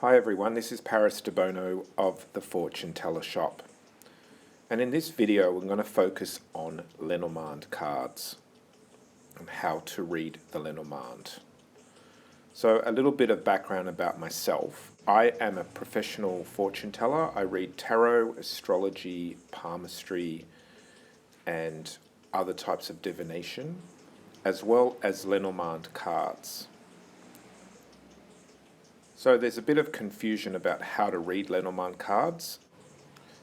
Hi everyone, this is Paris Debono of the Fortune Teller Shop. And in this video we're going to focus on Lenormand cards and how to read the Lenormand. So a little bit of background about myself. I am a professional fortune teller. I read tarot, astrology, palmistry and other types of divination, as well as Lenormand cards. So there's a bit of confusion about how to read Lenormand cards.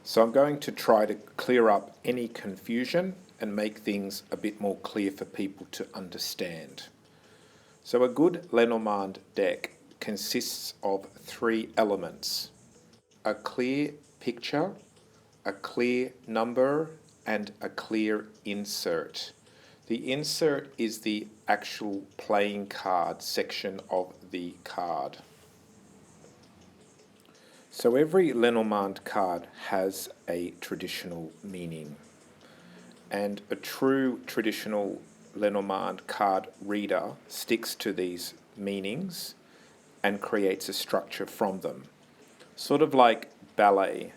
So I'm going to try to clear up any confusion and make things a bit more clear for people to understand. So a good Lenormand deck consists of three elements: a clear picture, a clear number, and a clear insert. The insert is the actual playing card section of the card. So every Lenormand card has a traditional meaning, and a true traditional Lenormand card reader sticks to these meanings and creates a structure from them. Sort of like ballet.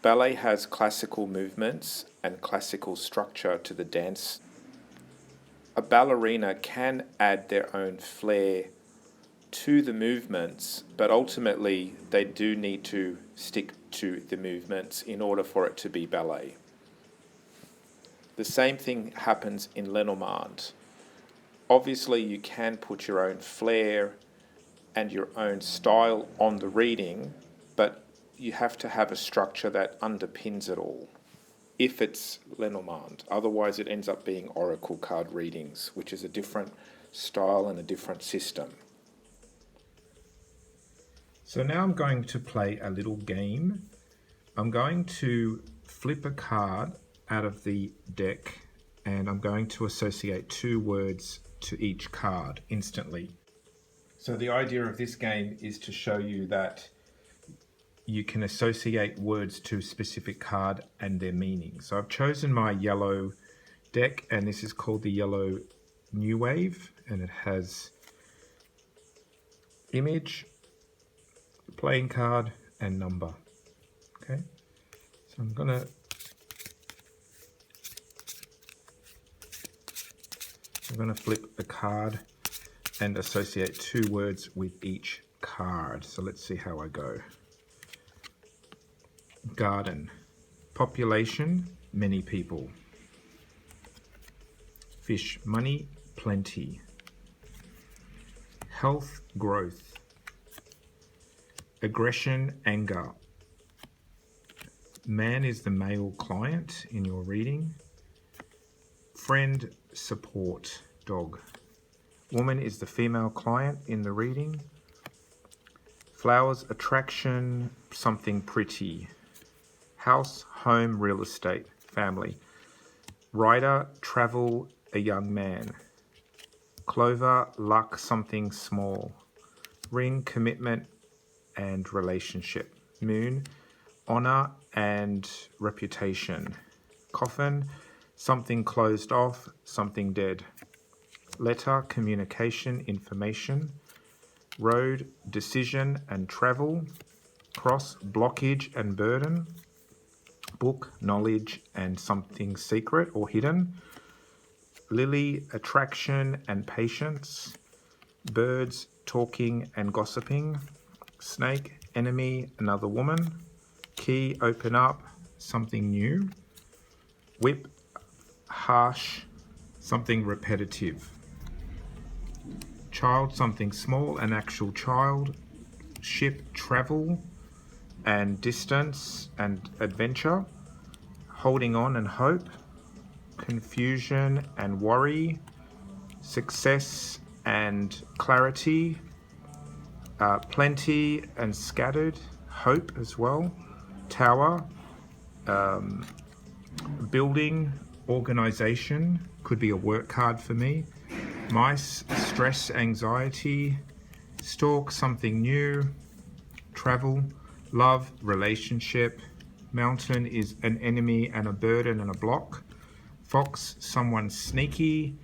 Ballet has classical movements and classical structure to the dance. A ballerina can add their own flair to the movements, but ultimately they do need to stick to the movements in order for it to be ballet. The same thing happens in Lenormand. Obviously you can put your own flair and your own style on the reading, but you have to have a structure that underpins it all if it's Lenormand. Otherwise it ends up being oracle card readings, which is a different style and a different system. So now I'm going to play a little game. I'm going to flip a card out of the deck and I'm going to associate two words to each card instantly. So the idea of this game is to show you that you can associate words to a specific card and their meaning. So I've chosen my yellow deck, and this is called the Yellow New Wave, and it has image, playing card and number. Okay, so I'm gonna flip the card and associate two words with each card. So let's see how I go. Garden, population, many people. Fish, money, plenty. Health, growth. Aggression, anger. Man is the male client in your reading. Friend, support, dog. Woman is the female client in the reading. Flowers, attraction, something pretty. House, home, real estate, family. Rider, travel, a young man. Clover, luck, something small. Ring, commitment and relationship. Moon, honor and reputation. Coffin, something closed off, something dead. Letter, communication, information. Road, decision and travel. Cross, blockage and burden. Book, knowledge and something secret or hidden. Lily, attraction and patience. Birds, talking and gossiping. Snake, enemy, another woman. Key, open up, something new. Whip, harsh, something repetitive. Child, something small, an actual child. Ship, travel and distance and adventure. Holding on and hope. Confusion and worry. Success and clarity. Plenty and scattered. Hope as well. Tower. Building. Organization. Could be a work card for me. Mice. Stress, anxiety. Stalk, something new. Travel. Love, relationship. Mountain is an enemy and a burden and a block. Fox, someone sneaky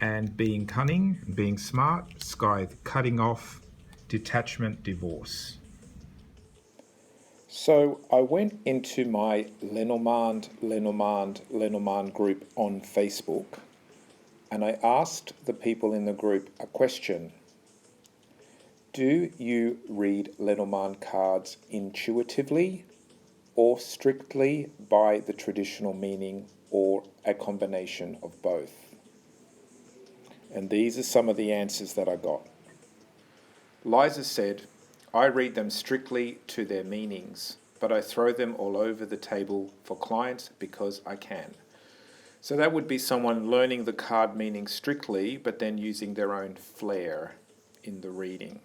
and being cunning, being smart. Sky, cutting off, detachment, divorce. So I went into my Lenormand group on Facebook, and I asked the people in the group a question. Do you read Lenormand cards intuitively or strictly by the traditional meaning or a combination of both? And these are some of the answers that I got. Liza said, I read them strictly to their meanings, but I throw them all over the table for clients because I can. So that would be someone learning the card meaning strictly, but then using their own flair in the reading.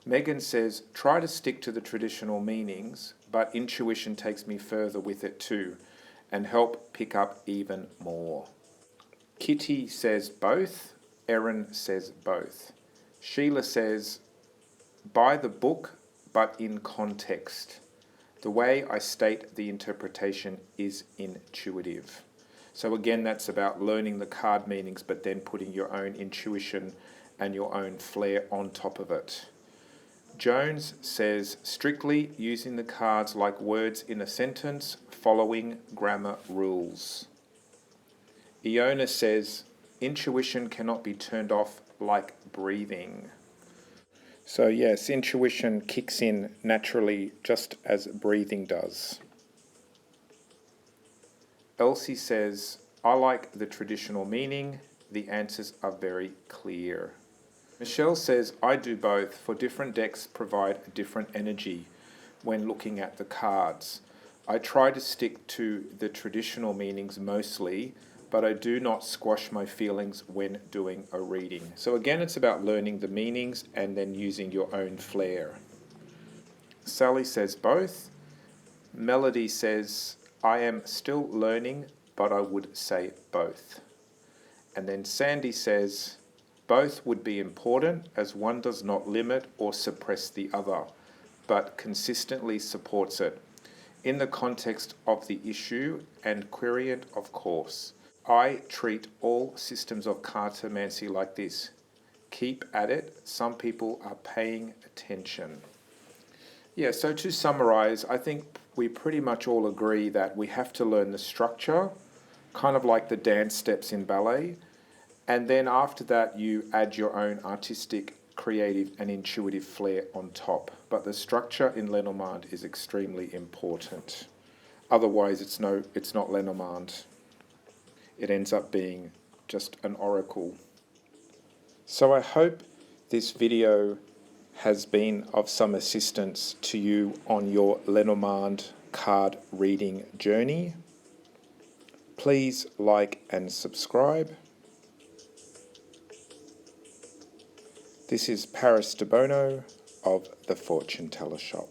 Megan says, try to stick to the traditional meanings, but intuition takes me further with it too, and help pick up even more. Kitty says both. Erin says both. Sheila says, by the book, but in context. The way I state the interpretation is intuitive. So again, that's about learning the card meanings, but then putting your own intuition and your own flair on top of it. Jones says, strictly using the cards like words in a sentence, following grammar rules. Iona says, intuition cannot be turned off like breathing. So yes, intuition kicks in naturally just as breathing does. Elsie says, I like the traditional meaning. The answers are very clear. Michelle says, I do both, for different decks provide a different energy when looking at the cards. I try to stick to the traditional meanings mostly, but I do not squash my feelings when doing a reading. So again, it's about learning the meanings and then using your own flair. Sally says both. Melody says, I am still learning, but I would say both. And then Sandy says, both would be important as one does not limit or suppress the other, but consistently supports it. In the context of the issue and querient, of course. I treat all systems of cartomancy like this. Keep at it. Some people are paying attention. Yeah, so to summarize, I think we pretty much all agree that we have to learn the structure, kind of like the dance steps in ballet. And then after that, you add your own artistic, creative, and intuitive flair on top. But the structure in Lenormand is extremely important. Otherwise, it's not Lenormand. It ends up being just an oracle. So I hope this video has been of some assistance to you on your Lenormand card reading journey. Please like and subscribe. This is Paris Debono of the Fortune Teller Shop.